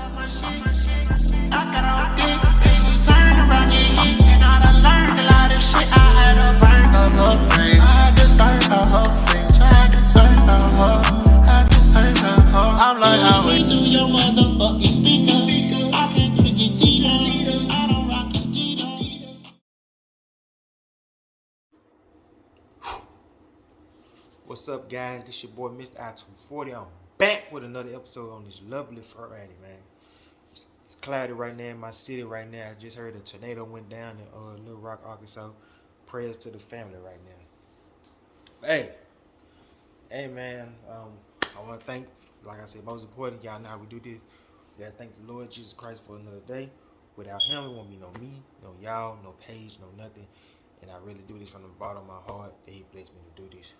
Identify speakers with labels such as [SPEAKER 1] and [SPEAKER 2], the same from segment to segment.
[SPEAKER 1] on my shit. I got on dick, and she turned around and hit. And I done learned a lot of shit. I had to burn up her bridge. I deserve her fridge. I deserve her. I deserve her. I'm like, how we do your motherfucking speaker? I can't do the Gita. I don't rock the Gita.
[SPEAKER 2] What's up, guys? This your boy Mr. I-240. I'm back with another episode on this lovely Friday, man. It's cloudy right now in my city right now. I just heard a tornado went down in Little Rock, Arkansas. Prayers to the family right now. Hey, man. I want to thank, like I said, most important, y'all know how we do this. We got to thank the Lord Jesus Christ for another day. Without him, it won't be no me, no y'all, no page, no nothing. And I really do this from the bottom of my heart that he blessed me to do this.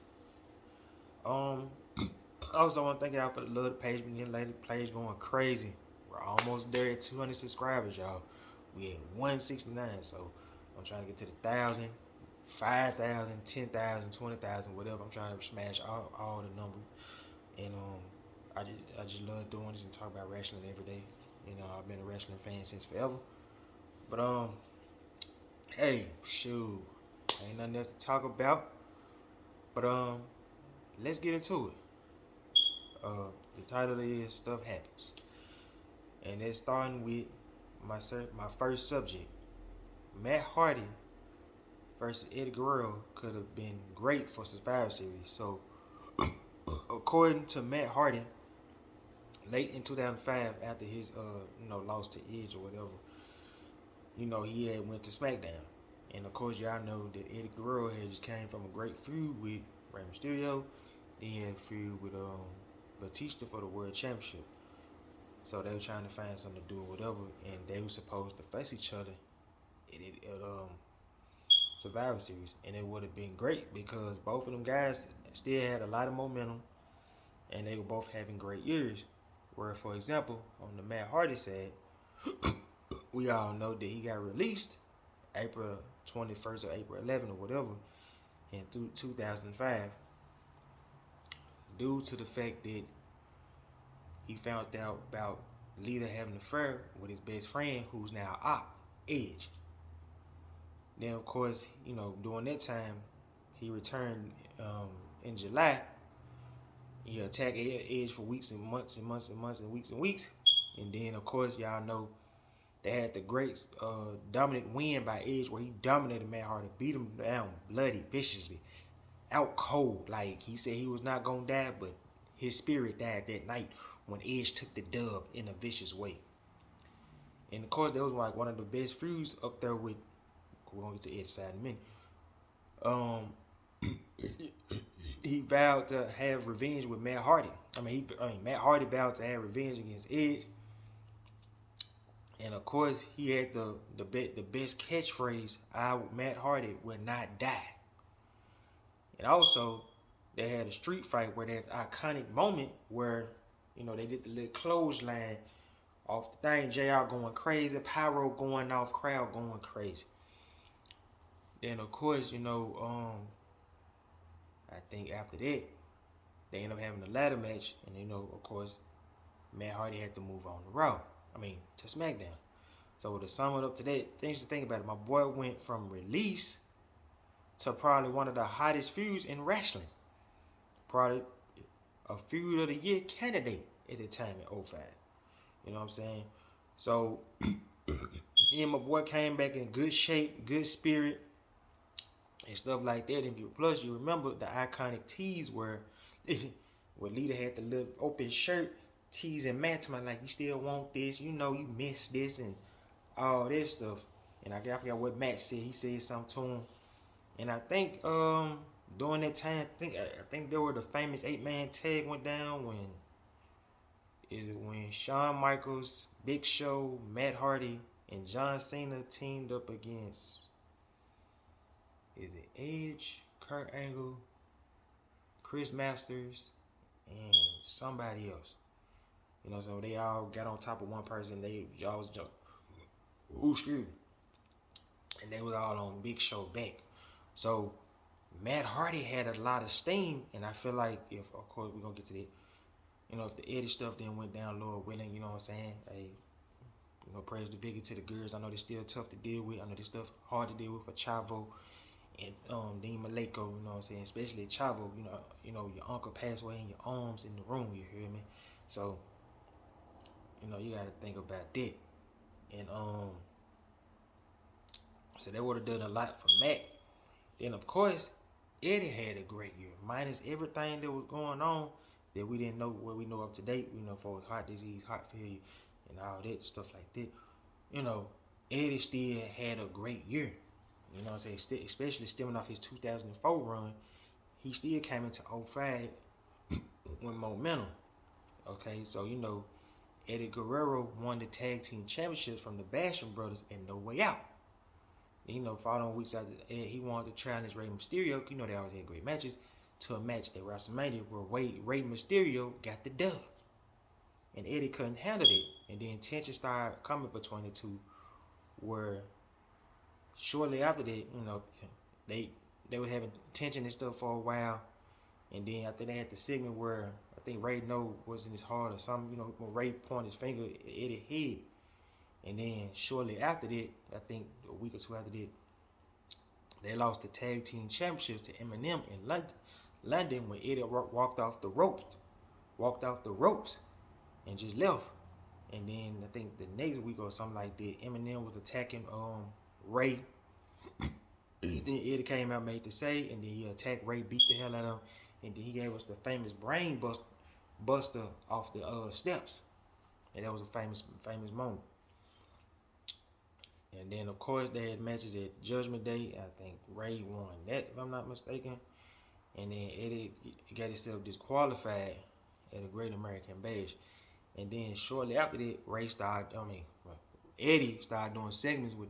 [SPEAKER 2] Also, I want to thank y'all for the love. The page been getting lately. Page going crazy. We're almost there at 200 subscribers, y'all. We at 169, so I'm trying to get to the 1,000, 5,000, 10,000, 20,000, whatever. I'm trying to smash all the numbers. And I just love doing this and talk about wrestling every day. You know, I've been a wrestling fan since forever. But hey, shoot, ain't nothing else to talk about. But let's get into it. The title is Stuff Happens. And it's starting with my first subject. Matt Hardy versus Eddie Guerrero could have been great for Survivor Series. So, according to Matt Hardy, late in 2005, after his loss to Edge or whatever, he had went to SmackDown. And of course, y'all know that Eddie Guerrero had just came from a great feud with Rey Mysterio. Then he had a feud with Batista for the World Championship. So they were trying to find something to do or whatever, and they were supposed to face each other at Survivor Series, and it would have been great because both of them guys still had a lot of momentum, and they were both having great years. Where, for example, on the Matt Hardy side, we all know that he got released April 21st or April 11th or whatever in 2005 due to the fact that he found out about Lita having an affair with his best friend, who's now Edge. Then, of course, during that time, he returned in July. He attacked Edge for weeks and months and months and months and weeks and weeks. And then, of course, y'all know they had the great dominant win by Edge where he dominated Matt Hardy, beat him down bloody, viciously, out cold. Like, he said he was not going to die, but his spirit died that night when Edge took the dub in a vicious way. And of course, that was like one of the best feuds up there with, we're going to get to Edge's side in a minute. He vowed to have revenge with Matt Hardy. Matt Hardy vowed to have revenge against Edge. And of course, he had the best catchphrase, Matt Hardy will not die. And also, they had a street fight where that iconic moment where, they did the little clothesline off the thing, JR going crazy, pyro going off, crowd going crazy. Then, of course, I think after that, they ended up having a ladder match. And, of course, Matt Hardy had to move on to SmackDown. So, to sum it up to that, things to think about it. My boy went from release to probably one of the hottest feuds in wrestling. Probably a feud of the year candidate at the time in 05. You know what I'm saying? So, then my boy came back in good shape, good spirit, and stuff like that. And plus, you remember the iconic tease where Lita had the little open shirt teasing Matt, like, you still want this, you missed this, and all this stuff. And I forgot what Matt said. He said something to him. And I think during that time, I think there were the famous 8-man tag went down when Shawn Michaels, Big Show, Matt Hardy, and John Cena teamed up against Edge, Kurt Angle, Chris Masters, and somebody else. So they all got on top of one person. They all was joking. Excuse me. And they was all on Big Show back. So Matt Hardy had a lot of steam, and I feel like, if of course we're gonna get to that, You know, if the Eddie stuff then went down, Lord willing, you know what I'm saying? Hey, you know, praise the Vicky to the girls. I know they're still tough to deal with. I know they're stuff hard to deal with for Chavo and Dean Maleko, you know what I'm saying? Especially Chavo, you know, your uncle passed away in your arms in the room, you hear me? So, you know, you gotta think about that. And so that would have done a lot for Matt. Then of course, Eddie had a great year, minus everything that was going on that we didn't know what we know up to date. You know, for heart disease, heart failure, and all that stuff like that. You know, Eddie still had a great year. You know what I'm saying? Especially stemming off his 2004 run, he still came into 05 with momentum. Okay, so you know, Eddie Guerrero won the tag team championships from the Basham brothers in No Way Out. And, you know, following weeks after he wanted to challenge Rey Mysterio. You know, they always had great matches. To a match at WrestleMania where Rey Mysterio got the dub, and Eddie couldn't handle it. And then tension started coming between the two, where shortly after that, you know, they were having tension and stuff for a while. And then I think they had the segment where I think Ray was in his heart or something, you know, when Ray pointed his finger at Eddie's head. And then shortly after that, I think a week or two after that, they lost the tag team championships to Eminem in London when Eddie walked off the ropes and just left. And then I think the next week or something like that, Eminem was attacking Ray. Then Eddie came out, made the save, and then he attacked Ray, beat the hell out of him, and then he gave us the famous brain buster off the steps, and that was a famous moment. And then of course they had matches at Judgment Day. I think Ray won that, if I'm not mistaken. And then Eddie got himself disqualified at a Great American Bash. And then shortly after that, Eddie started doing segments with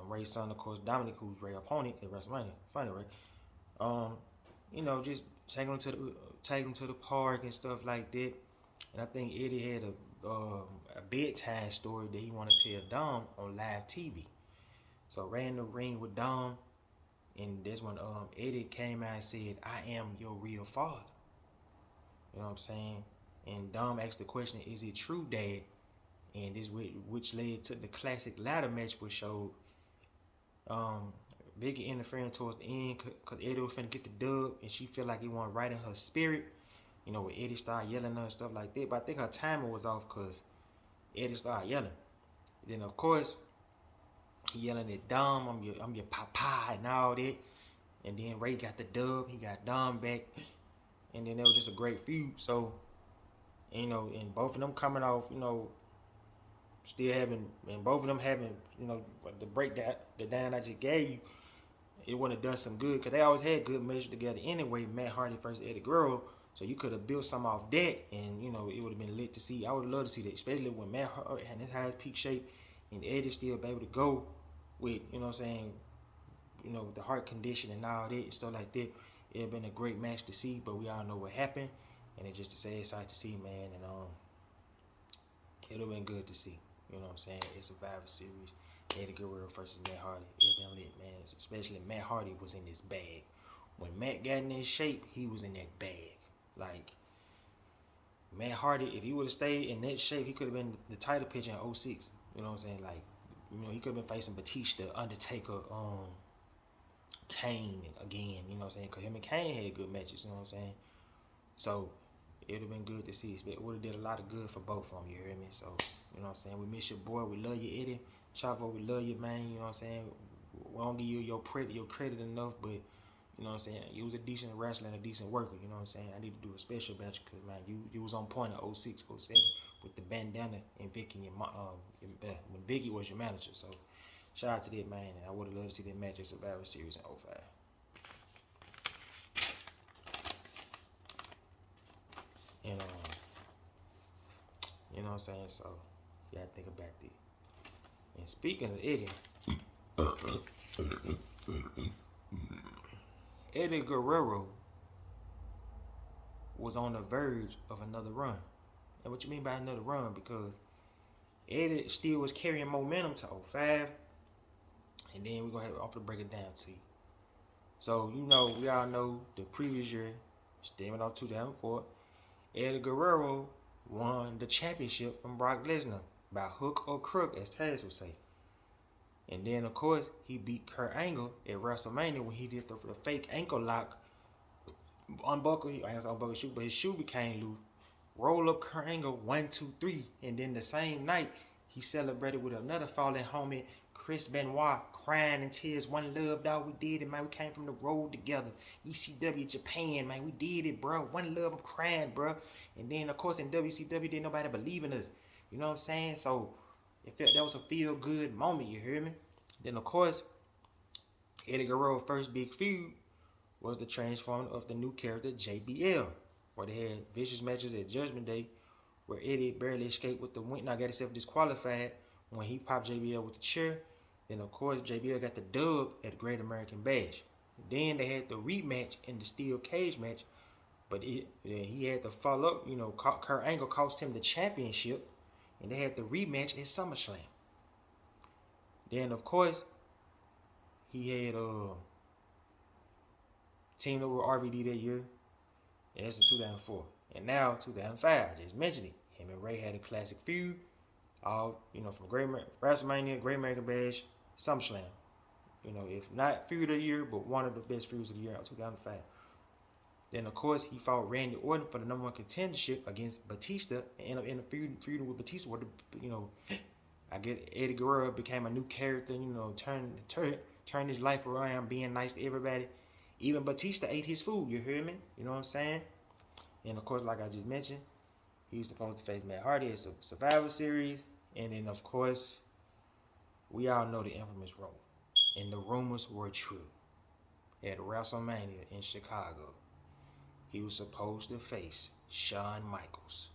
[SPEAKER 2] Ray's son, of course, Dominic, who's Ray's opponent at WrestleMania. Funny, right? You know, just take him to the park and stuff like that. And I think Eddie had a bedtime story that he wanted to tell Dom on live TV. So ran in the ring with Dom, and that's when Eddie came out and said, "I am your real father." You know what I'm saying? And Dom asked the question, "Is it true, Dad?" And this which led to the classic ladder match, which showed Vicky interfering towards the end because Eddie was finna get the dub, and she felt like he wasn't right in her spirit. You know, when Eddie started yelling at her and stuff like that. But I think her timing was off because Eddie started yelling. Then of course, he yelling at Dom, I'm your papa and all that. And then Ray got the dub, he got Dom back. And then it was just a great feud. So, you know, and both of them coming off, you know, still having, and both of them having, you know, the breakdown, the down I just gave you, it wouldn't have done some good because they always had good matches together anyway. Matt Hardy versus Eddie Guerrero. So you could have built some off that, and you know it would have been lit to see. I would love to see that, especially when Matt Hardy had his highest peak shape, and Eddie still be able to go with, you know what I'm saying, you know, the heart condition and all that and stuff like that. It would have been a great match to see, but we all know what happened, and it's just a sad sight to see, man. And it would have been good to see. You know what I'm saying? It's a Survivor Series. Eddie Guerrero versus Matt Hardy. It been lit, man. Especially Matt Hardy was in his bag. When Matt got in his shape, he was in that bag. Like, Matt Hardy, if he would have stayed in that shape, he could have been the title pitcher in 06. You know what I'm saying? Like, you know, he could have been facing Batista, Undertaker, Kane again. You know what I'm saying? Because him and Kane had good matches. You know what I'm saying? So, it would have been good to see. It would have did a lot of good for both of them. You hear me? So, you know what I'm saying? We miss your boy. We love you, Eddie. Chavo, we love you, man. You know what I'm saying? We don't give you your credit enough, but you know what I'm saying? You was a decent wrestler and a decent worker. You know what I'm saying? I need to do a special about you because, man, you was on point in 06, 07 with the bandana and Vicky when Vicky was your manager. So, shout out to that, man. And I would have loved to see that match at Survivor Series in 05. And, you know what I'm saying? So, you gotta think about that. And speaking of Eddie, Eddie Guerrero was on the verge of another run. And what you mean by another run? Because Eddie still was carrying momentum to 05. And then we're going to break it down to you. So, you know, we all know the previous year, stemming off 2004, Eddie Guerrero won the championship from Brock Lesnar by hook or crook, as Taz would say. And then, of course, he beat Kurt Angle at WrestleMania when he did the fake ankle lock, unbuckle. I guess unbuckle his shoe, but his shoe became loose. Roll up Kurt Angle 1, 2, 3, and then the same night he celebrated with another fallen homie, Chris Benoit, crying in tears. One love, dog. We did it, man. We came from the road together. ECW Japan, man. We did it, bro. One love. I'm crying, bro. And then, of course, in WCW, didn't nobody believe in us. You know what I'm saying? So it felt that was a feel good moment. You hear me? Then, of course, Eddie Guerrero's first big feud was the transforming of the new character JBL, where they had vicious matches at Judgment Day, where Eddie barely escaped with the win. Now got himself disqualified when he popped JBL with the chair. Then of course JBL got the dub at Great American Bash. Then they had the rematch in the steel cage match, but he had to follow up. You know, Kurt Angle cost him the championship, and they had the rematch at SummerSlam. Then of course he had teamed up with RVD that year, and that's in 2004. And now 2005, I just mentioned it. Him and Ray had a classic feud, all from WrestleMania, Great American Bash, SummerSlam. If not feud of the year, but one of the best feuds of the year in 2005. Then of course he fought Randy Orton for the #1 contendership against Batista, and ended up in a feud with Batista. Where I get Eddie Guerrero became a new character. Turned his life around, being nice to everybody. Even Batista ate his food. You hear me? You know what I'm saying? And of course, like I just mentioned, he was supposed to face Matt Hardy at Survivor Series. And then, of course, we all know the infamous role. And the rumors were true. At WrestleMania in Chicago, he was supposed to face Shawn Michaels.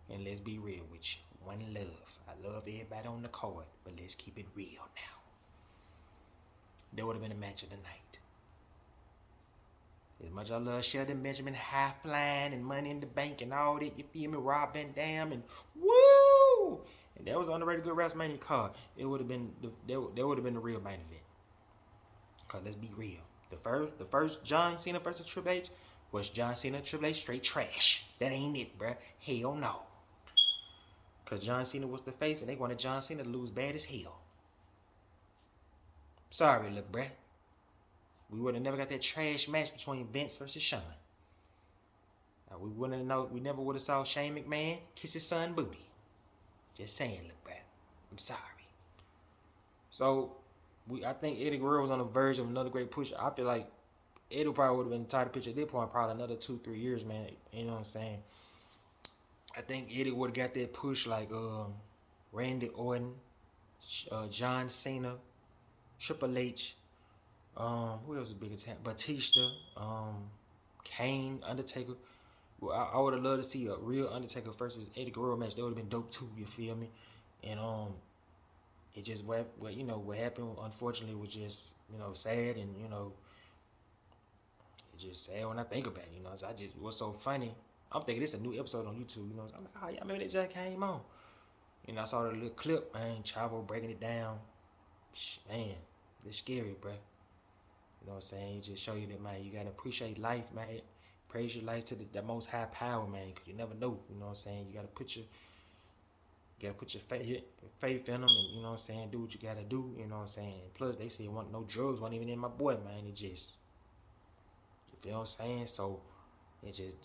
[SPEAKER 2] And let's be real with you. One love. I love everybody on the card, but let's keep it real now. That would have been a match of the night. As much as I love Shelton Benjamin, High Flying, and Money in the Bank, and all that, you feel me? Rob Van Dam, and woo! And that was an underrated good WrestleMania card. It would have been that would have been the real main event. Cause let's be real. The first John Cena versus Triple H was John Cena Triple H straight trash. That ain't it, bruh. Hell no. Cause John Cena was the face, and they wanted John Cena to lose bad as hell. Sorry, look, bruh. We would have never got that trash match between Vince versus Shawn. We never would have saw Shane McMahon kiss his son booty. Just saying, look, bruh. I'm sorry. So, I think Eddie Guerrero was on the verge of another great push. I feel like Eddie probably would have been the title picture at that point, probably another 2-3 years, man. You know what I'm saying? I think Eddie would have got that push like Randy Orton, John Cena, Triple H. Who else is big at time? Batista, Kane, Undertaker. Well, I would have loved to see a real Undertaker versus Eddie Guerrero match. That would have been dope too. You feel me? And it just what happened. Unfortunately, was just sad, and it's just sad when I think about it. So what's so funny. I'm thinking this is a new episode on YouTube. I'm like, oh yeah, maybe that just came on. I saw the little clip, man. Chavo breaking it down. Man, it's scary, bro. You know what I'm saying? It just show you that, man, you gotta appreciate life, man. Praise your life to the most high power, man, because you never know. You know what I'm saying? You gotta put your faith in them, and you know what I'm saying, do what you gotta do. You know what I'm saying? Plus, they say no drugs wasn't even in my boy, man. It just, you feel what I'm saying? So it just,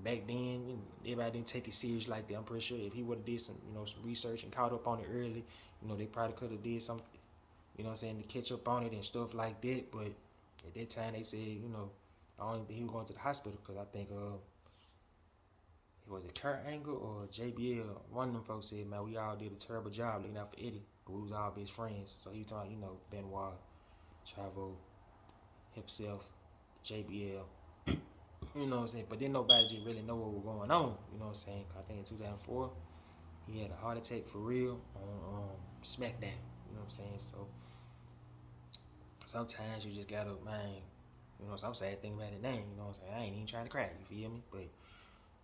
[SPEAKER 2] back then, everybody didn't take it serious like that. I'm pretty sure if he would have did some, some research and caught up on it early, they probably could have did something, to catch up on it and stuff like that. But at that time, they said, I don't think he was going to the hospital because I think, was it Kurt Angle or JBL? One of them folks said, man, we all did a terrible job looking out for Eddie, but we was all best friends. So he was talking, Benoit, Chavo, himself, JBL. You know what I'm saying? But then nobody just really know what was going on. You know what I'm saying? I think in 2004, he had a heart attack for real on SmackDown. You know what I'm saying? So sometimes you just gotta, man, some sad thing about the name. You know what I'm saying? I ain't even trying to cry. You feel me? But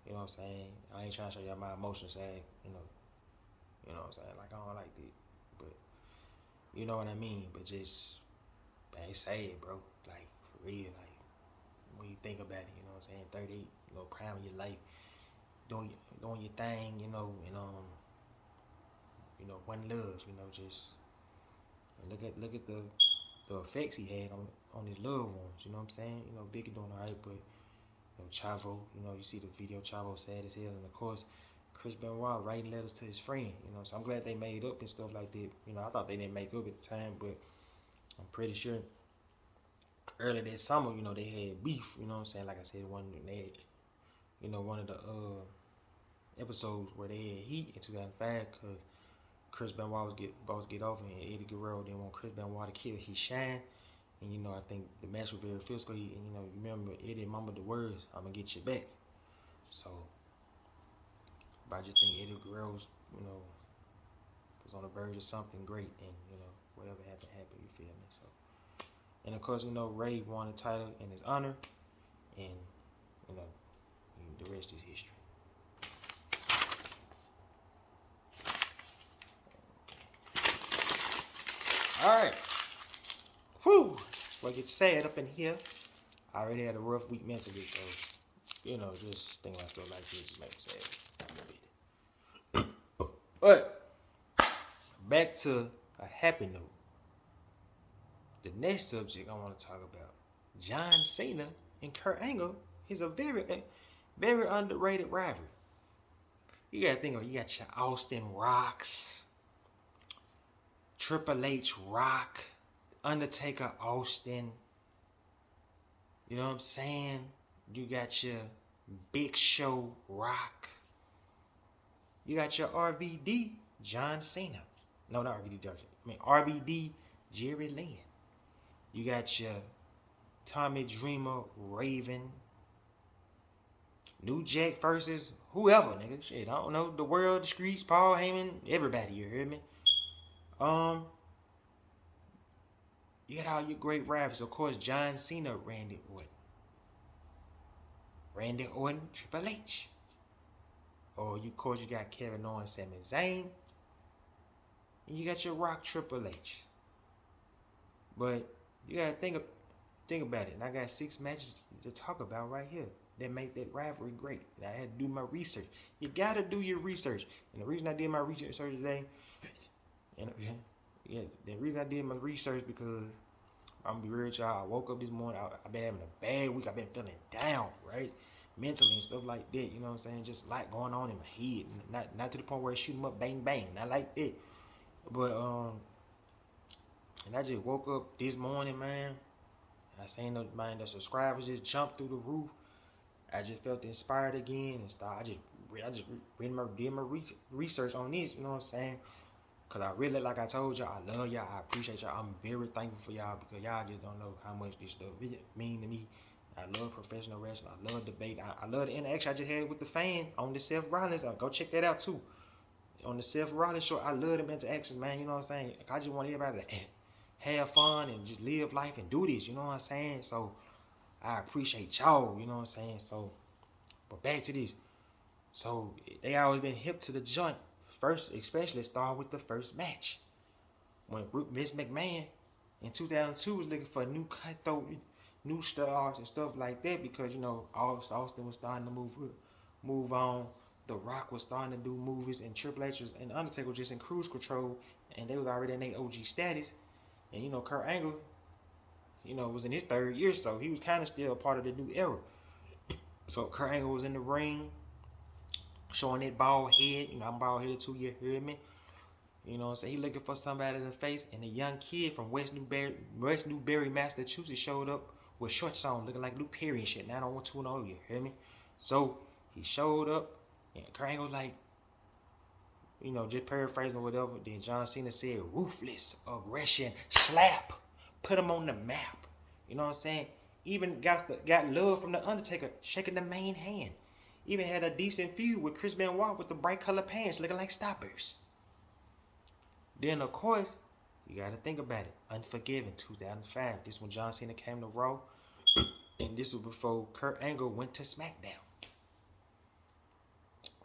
[SPEAKER 2] you know what I'm saying? I ain't trying to show y'all my emotions. You know what I'm saying? Like, I don't like that. But you know what I mean? But just, man, it's sad, bro. Like, for real. Like, when you think about it, you know what I'm saying? 38, prime of your life. doing your thing, you know, and one love, you know, just look at the effects he had on his loved ones, you know what I'm saying? You know, Biggie doing alright, but you know, Chavo, you know, you see the video, Chavo sad as hell, and of course, Chris Benoit writing letters to his friend, you know, so I'm glad they made up and stuff like that. You know, I thought they didn't make up at the time, but I'm pretty sure early that summer, you know, they had beef, you know what I'm saying? Like I said, one of the episodes where they had heat in 2005, because Chris Benoit was get off, and Eddie Guerrero didn't want Chris Benoit to kill his shine. And you know, I think the match was very physical. And you know, you remember Eddie mumbled the words, "I'm gonna get you back." So, but I just think Eddie Guerrero was, you know, was on the verge of something great, and you know, whatever happened, happened. You feel me? So, and of course, you know, Ray won the title in his honor, and you know, the rest is history. All right. Whew. Well, I get sad up in here. I already had a rough week mentally, so you know, just think about stuff like this just make me sad. But back to a happy note. The next subject I want to talk about, John Cena and Kurt Angle, is a very underrated rivalry. You gotta think of it. You got your Austin Rocks, Triple H Rock, Undertaker Austin. You know what I'm saying? You got your Big Show Rock. You got your RVD John Cena. No, not RVD John Cena. I mean RVD Jerry Lynn. You got your Tommy Dreamer Raven. New Jack versus whoever, nigga. Shit, I don't know. The World, the Streets, Paul Heyman, everybody, you heard me? You got all your great rivals. Of course, John Cena, Randy Orton, Triple H. Or of course you got Kevin Owens, Sami Zayn. And you got your Rock, Triple H. But you gotta think about it. And I got 6 matches to talk about right here that make that rivalry great. And I had to do my research. You gotta do your research. And the reason I did my research today, the reason I did my research because I'm gonna be real with y'all. I woke up this morning. I've been having a bad week. I've been feeling down, right? Mentally and stuff like that. You know what I'm saying? Just a lot going on in my head. Not to the point where I shoot them up, bang bang. Not like that. But and I just woke up this morning, man. I seen the subscribers just jump through the roof. I just felt inspired again and I just did my research on this. You know what I'm saying? Cause I really, like I told y'all, I love y'all. I appreciate y'all. I'm very thankful for y'all because y'all just don't know how much this stuff mean to me. I love professional wrestling. I love debate. I love the interaction I just had with the fan on the Seth Rollins. Go check that out too. On the Seth Rollins show, I love them interactions, man. You know what I'm saying? I just want everybody to have fun and just live life and do this. You know what I'm saying? So I appreciate y'all. You know what I'm saying? So, but back to this. So they always been hip to the joint. First, especially start with the first match. When Vince McMahon in 2002 was looking for new cutthroat, new stars and stuff like that because, you know, Austin was starting to move on. The Rock was starting to do movies and Triple H and Undertaker was just in cruise control and they was already in their OG status. And, you know, Kurt Angle, you know, was in his 3rd year, so he was kind of still a part of the new era. So Kurt Angle was in the ring, showing that bald head. You know, I'm bald headed too, you heard me? You know what I'm saying? He looking for somebody in the face. And a young kid from West Newbury, Massachusetts showed up with shorts on, looking like Luke Perry and shit. Now I don't want to know, you heard me? So he showed up, and Kurt Angle was like, you know, just paraphrasing or whatever. Then John Cena said, ruthless aggression, slap, put him on the map. You know what I'm saying? Even got love from the Undertaker, shaking the main hand. Even had a decent feud with Chris Benoit with the bright color pants looking like stoppers. Then, of course, you got to think about it. Unforgiven, 2005. This when John Cena came to Raw. And this was before Kurt Angle went to SmackDown.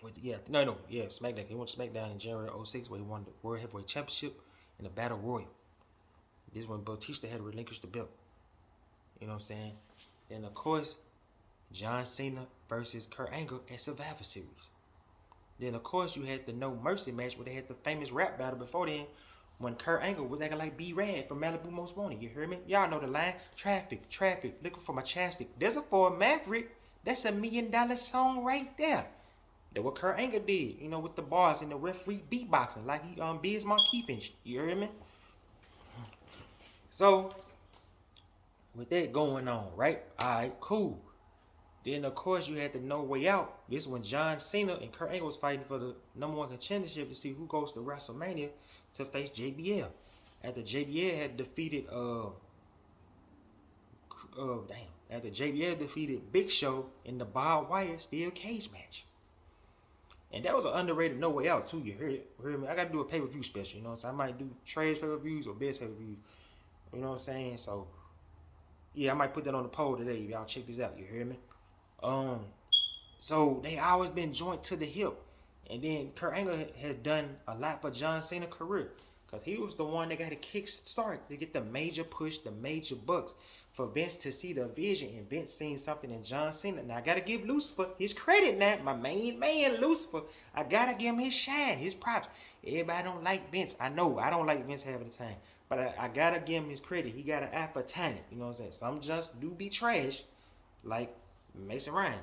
[SPEAKER 2] SmackDown. He went to SmackDown in January 2006 where he won the World Heavyweight Championship in the Battle Royal. This when Batista had relinquished the belt. You know what I'm saying? Then, of course, John Cena versus Kurt Angle at Survivor Series. Then of course you had the No Mercy match where they had the famous rap battle before then when Kurt Angle was acting like B-Rad from Malibu Most Wanted. You hear me? Y'all know the line. Traffic, traffic, looking for my chapstick. There's a for a Maverick. That's $1 million song right there. That's what Kurt Angle did, you know, with the bars and the referee beatboxing, like he Biz Markie and shit. You hear me? So with that going on, right? Alright, cool. Then of course you had the No Way Out. This is when John Cena and Kurt Angle was fighting for the #1 contendership to see who goes to WrestleMania to face JBL. After JBL had defeated after JBL defeated Big Show in the barbed wire steel cage match. And that was an underrated No Way Out too. You heard me? I gotta do a pay-per-view special, you know what I'm saying? I might do trash pay-per-views or best pay-per-views. You know what I'm saying? So yeah, I might put that on the poll today. Y'all check this out, you hear me? So they always been joint to the hip. And then Kurt Angle has done a lot for John Cena's career. Because he was the one that got a kick start to get the major push, the major bucks. For Vince to see the vision, and Vince seen something in John Cena. Now I gotta give Lucifer his credit now. My main man, Lucifer. I gotta give him his shine, his props. Everybody don't like Vince. I know, I don't like Vince half of the time. But I gotta give him his credit. He got an eye for talent. You know what I'm saying? Some just do be trash. Like Mason Ryan.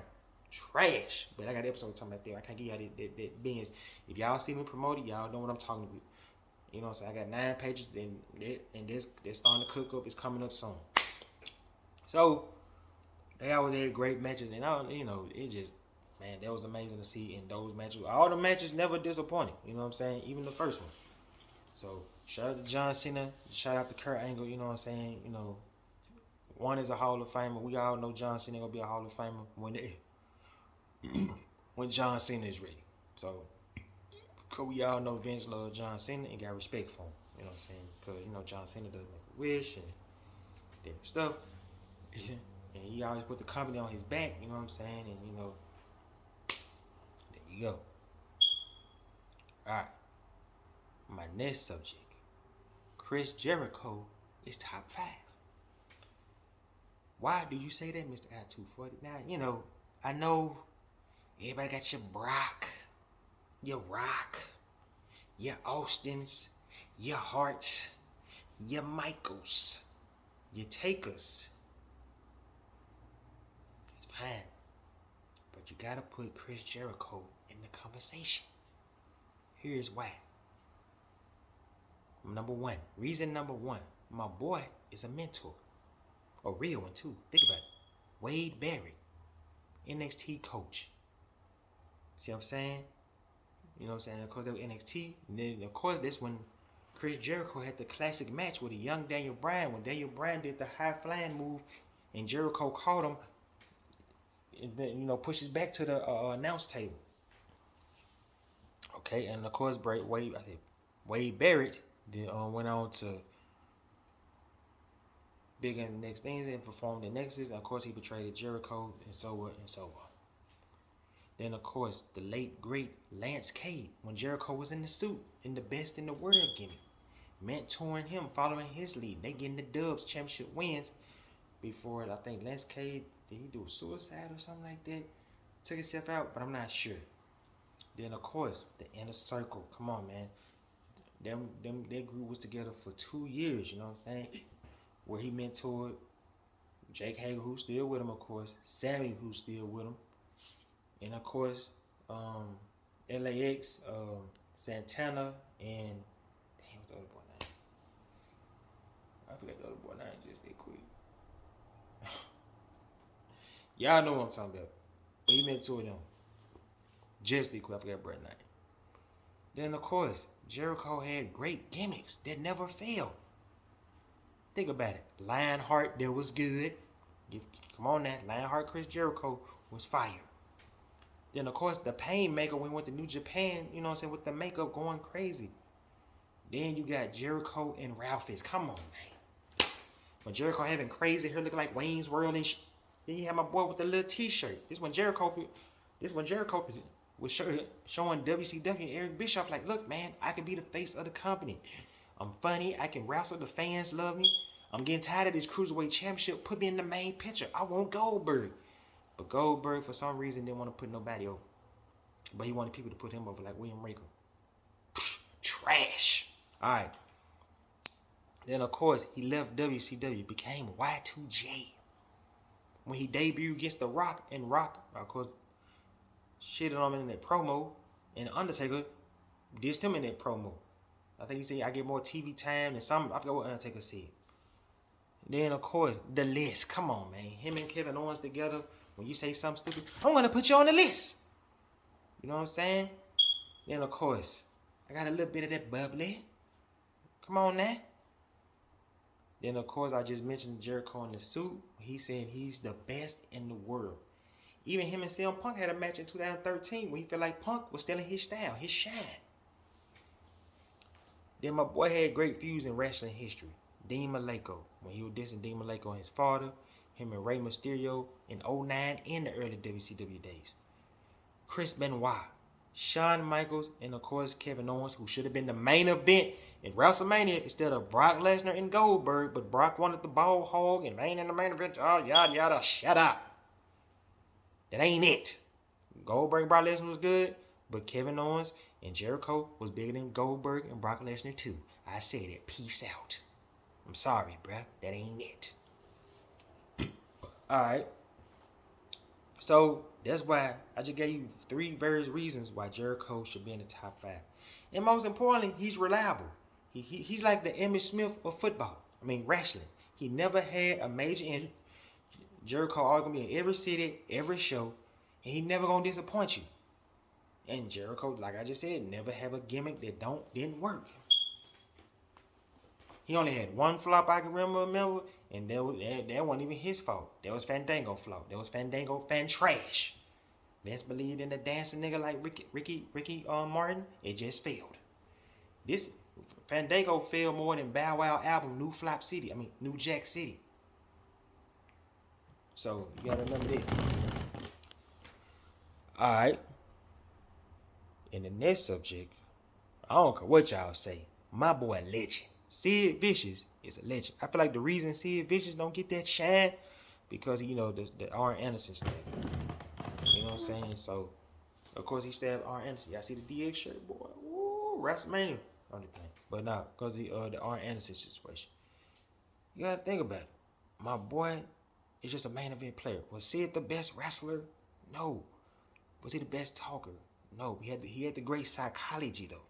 [SPEAKER 2] Trash. But I got an episode talking about that. I can't give y'all that business. If y'all see me promoted, y'all know what I'm talking about. You know what I'm saying? I got 9 pages, and this starting to cook up. It's coming up soon. So they always had great matches, and you know, it just, man, that was amazing to see in those matches. All the matches never disappointed. You know what I'm saying? Even the first one. So shout out to John Cena. Shout out to Kurt Angle. You know what I'm saying? You know, one is a Hall of Famer. We all know John Cena gonna be a Hall of Famer when John Cena is ready. So, cause we all know Vince loves John Cena and got respect for him. You know what I'm saying? Cause you know John Cena does make a wish and different stuff. And he always put the company on his back, you know what I'm saying? And you know, there you go. Alright. My next subject. Chris Jericho is top 5. Why do you say that, Mr. I-240? Now, you know, I know everybody got your Brock, your Rock, your Austins, your Harts, your Michaels, your Takers. It's fine. But you gotta put Chris Jericho in the conversation. Here's why. Reason number one, my boy is a mentor. A real one too. Think about it. Wade Barrett, NXT coach. See what I'm saying? You know what I'm saying? Of course, that was NXT. And then, of course, that's when Chris Jericho had the classic match with a young Daniel Bryan. When Daniel Bryan did the high flying move and Jericho caught him and then, you know, pushes back to the announce table. Okay, and of course, Wade Barrett then went on to bigger and next things and performed the Nexus. And of course, he betrayed Jericho and so on and so on. Then, of course, the late, great Lance Cade, when Jericho was in the suit, in the best in the world gimmick, mentoring him, following his lead. They getting the Dubs championship wins before, I think, Lance Cade, did he do a suicide or something like that? Took himself out, but I'm not sure. Then, of course, the Inner Circle. Come on, man. That group was together for 2 years, you know what I'm saying? Where he mentored Jake Hager, who's still with him, of course. Sammy, who's still with him. And, of course, LAX, Santana, and... Damn, what's the other boy name? I forgot the other boy name just that quick. Y'all know what I'm talking about. But he mentored them. Just that quick, I forgot Brett's name. Then, of course, Jericho had great gimmicks that never failed. Think about it. Lionheart, that was good. Come on now. Lionheart, Chris Jericho was fire. Then, of course, the Painmaker when we went to New Japan, you know what I'm saying, with the makeup going crazy. Then you got Jericho and Ralphus. Come on, man. When Jericho having crazy hair looking like Wayne's World and then you have my boy with the little t-shirt. This when Jericho was showing WCW and Eric Bischoff like, look, man, I can be the face of the company. I'm funny. I can wrestle. The fans love me. I'm getting tired of this Cruiserweight Championship. Put me in the main picture. I want Goldberg. But Goldberg, for some reason, didn't want to put nobody over. But he wanted people to put him over like William Regal. Trash. All right. Then, of course, he left WCW, became Y2J. When he debuted against The Rock, and Rock, of course, shitted on him in that promo, and Undertaker dissed him in that promo. I think he said, I get more TV time than some, I forgot what Undertaker said. Then, of course, the list. Come on, man. Him and Kevin Owens together, when you say something stupid, I'm going to put you on the list. You know what I'm saying? Then, of course, I got a little bit of that bubbly. Come on now. Then, of course, I just mentioned Jericho in the suit. He said he's the best in the world. Even him and CM Punk had a match in 2013 when he felt like Punk was still in his style, his shine. Then my boy had great feuds in wrestling history. Dean Malenko, when he was dissing Dean Malenko and his father, him and Rey Mysterio in 2009 in the early WCW days. Chris Benoit, Shawn Michaels, and of course Kevin Owens, who should have been the main event in WrestleMania instead of Brock Lesnar and Goldberg, but Brock wanted the ball hog and ain't in the main event. Oh, yada yada, shut up. That ain't it. Goldberg and Brock Lesnar was good, but Kevin Owens and Jericho was bigger than Goldberg and Brock Lesnar too. I said it. Peace out. I'm sorry, bruh. That ain't it. Alright. So, that's why I just gave you 3 various reasons why Jericho should be in the top 5. And most importantly, he's reliable. He's like the Emmitt Smith of football. I mean, wrestling. He never had a major injury. Jericho always gonna be in every city, every show, and he never gonna disappoint you. And Jericho, like I just said, never have a gimmick that didn't work. He only had one flop I can remember, and that wasn't even his fault. That was Fandango flop. That was Fandango fan trash. Vince believed in the dancing nigga like Ricky Martin. It just failed. This Fandango failed more than Bow Wow album New Jack City. So you gotta remember that. Alright. In the next subject, I don't care what y'all say. My boy legend. Sid Vicious is a legend. I feel like the reason Sid Vicious don't get that shine because the Arn Anderson stuff. You know what I'm saying? So of course he stabbed Arn Anderson. Y'all see the DX shirt, boy? Woo, WrestleMania. Only thing. But nah, because the Arn Anderson situation. You gotta think about it. My boy is just a main event player. Was Sid the best wrestler? No. Was he the best talker? No. He had the great psychology though.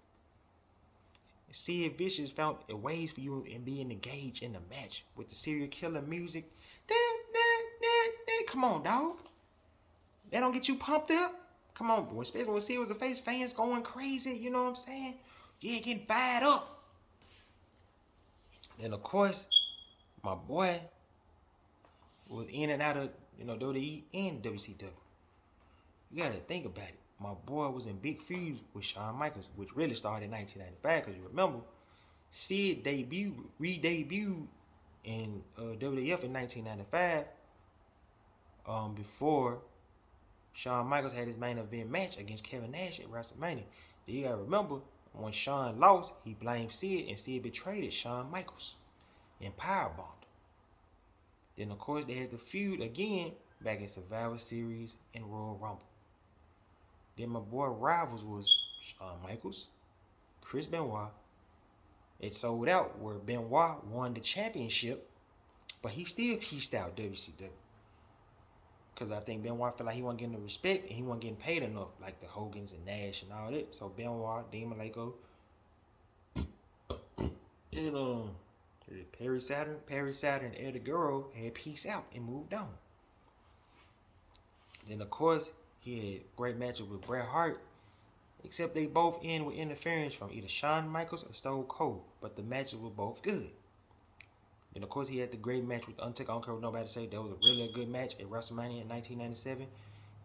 [SPEAKER 2] Sid Vicious found ways for you and being engaged in the match with the serial killer music. Come on, dog. That don't get you pumped up? Come on, boy. Especially when Sid was a face, fans going crazy. You know what I'm saying? Yeah, getting fired up. Then of course, my boy was in and out of WWE and WCW. You gotta think about it. My boy was in big feuds with Shawn Michaels, which really started in 1995. Because you remember, Sid re-debuted in WWF in 1995. Before Shawn Michaels had his main event match against Kevin Nash at WrestleMania. You gotta remember, when Shawn lost, he blamed Sid, and Sid betrayed Shawn Michaels and powerbombed. Then of course they had the feud again back in Survivor Series and Royal Rumble. Then my boy rivals was Shawn Michaels, Chris Benoit. It sold out where Benoit won the championship, but he still pieced out WCW. Because I think Benoit felt like he wasn't getting the respect and he wasn't getting paid enough, like the Hogans and Nash and all that. So Benoit, Dean Malenko, and Perry Saturn, and Eddie Guerrero had peace out and moved on. Then of course he had great matches with Bret Hart, except they both end with interference from either Shawn Michaels or Stone Cold, but the matches were both good. Then of course he had the great match with Undertaker. I don't care what nobody say. That was a really good match at WrestleMania in 1997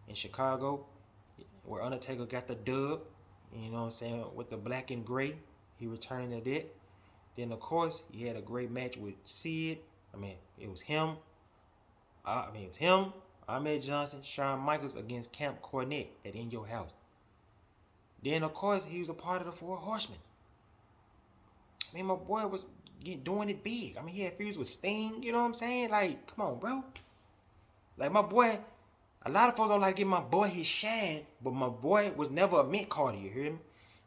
[SPEAKER 2] in Chicago, where Undertaker got the dub. You know what I'm saying? With the black and gray, he returned to that. Then of course he had a great match with Sid. It was him, Ahmed Johnson, Shawn Michaels against Camp Cornette at In Your House. Then of course he was a part of the Four Horsemen. My boy was doing it big. He had feuds with Sting. You know what I'm saying? Like, come on, bro. Like my boy A lot of folks don't like to give my boy his shine, but my boy was never a mint Carter, you hear me?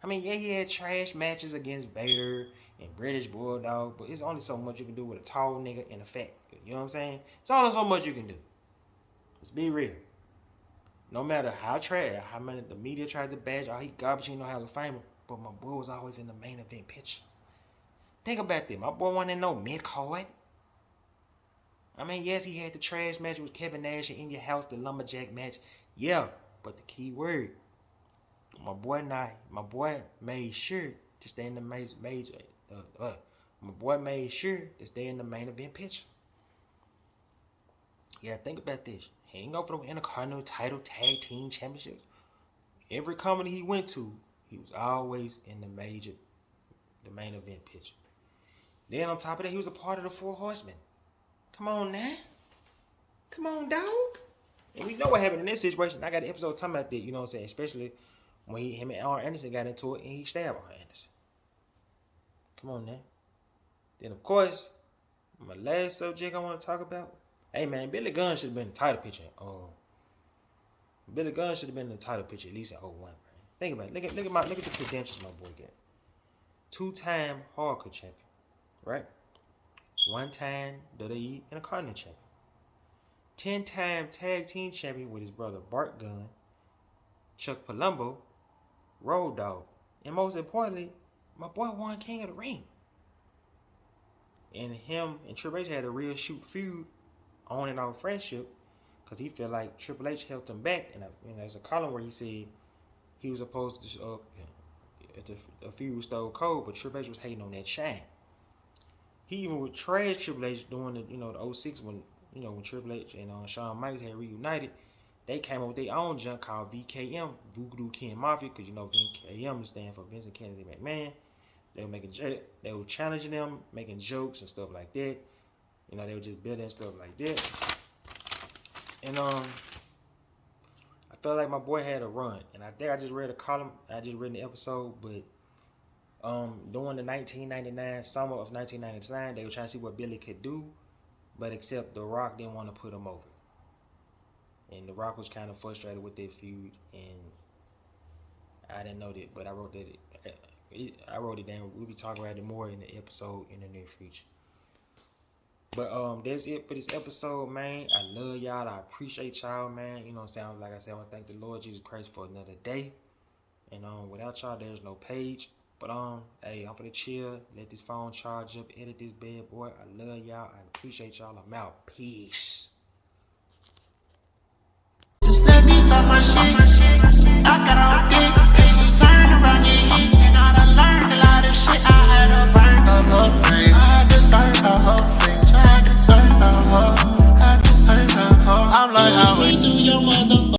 [SPEAKER 2] I mean, yeah, he had trash matches against Vader and British Bulldog, but it's only so much you can do with a tall nigga and a fat. You know what I'm saying? It's only so much you can do. Let's be real. No matter how trash, how many the media tried to bash, oh, he garbage, you know, Hall of Famer, but my boy was always in the main event picture. Think about that. My boy wasn't in no mid card. I mean, yes, he had the trash match with Kevin Nash and India House, the lumberjack match. Yeah, but the key word, my boy made sure to stay in the my boy made sure to stay in the main event picture. Yeah, think about this. He ain't go for the Intercontinental title tag team championships. Every company he went to, he was always in the main event picture. Then on top of that, he was a part of the Four Horsemen. Come on now. Come on, dog. And we know what happened in this situation. I got an episode talking about that, you know what I'm saying? Especially when him and Arn Anderson got into it and he stabbed Arn Anderson. Come on now. Then, of course, my last subject I want to talk about. Hey, man, Billy Gunn should have been in the title picture. Billy Gunn should have been in the title picture at least in 01, man. Think about it. Look at the credentials my boy got. 2-time hardcore champion, right? 1-time WWE Intercontinental champion. 10-time tag team champion with his brother Bart Gunn, Chuck Palumbo, Road Dogg, and most importantly, my boy won King of the Ring. And him and Triple H had a real shoot feud on and off friendship because he felt like Triple H helped him back. And there's a column where he said he was supposed to a feud stole cold, but Triple H was hating on that shine. He even would trash Triple H during the 06 when Triple H and Shawn Michaels had reunited. They came up with their own junk called VKM, Voodoo King Mafia, because VKM stands for Vincent Kennedy McMahon. They were challenging them, making jokes and stuff like that. They were just building stuff like that. And I felt like my boy had a run. And I think I just read a column, I just read the episode, but during the 1999 summer of 1999, they were trying to see what Billy could do, but except The Rock didn't want to put him over. And The Rock was kind of frustrated with that feud, and I didn't know that, but I wrote it down. We'll be talking about it more in the episode in the near future. But that's it for this episode, man. I love y'all. I appreciate y'all, man. You know what I'm saying? Like I said, I want to thank the Lord Jesus Christ for another day. And without y'all, there's no page. But hey, I'm finna chill, let this phone charge up, edit this bad boy. I love y'all. I appreciate y'all. I'm out. Peace.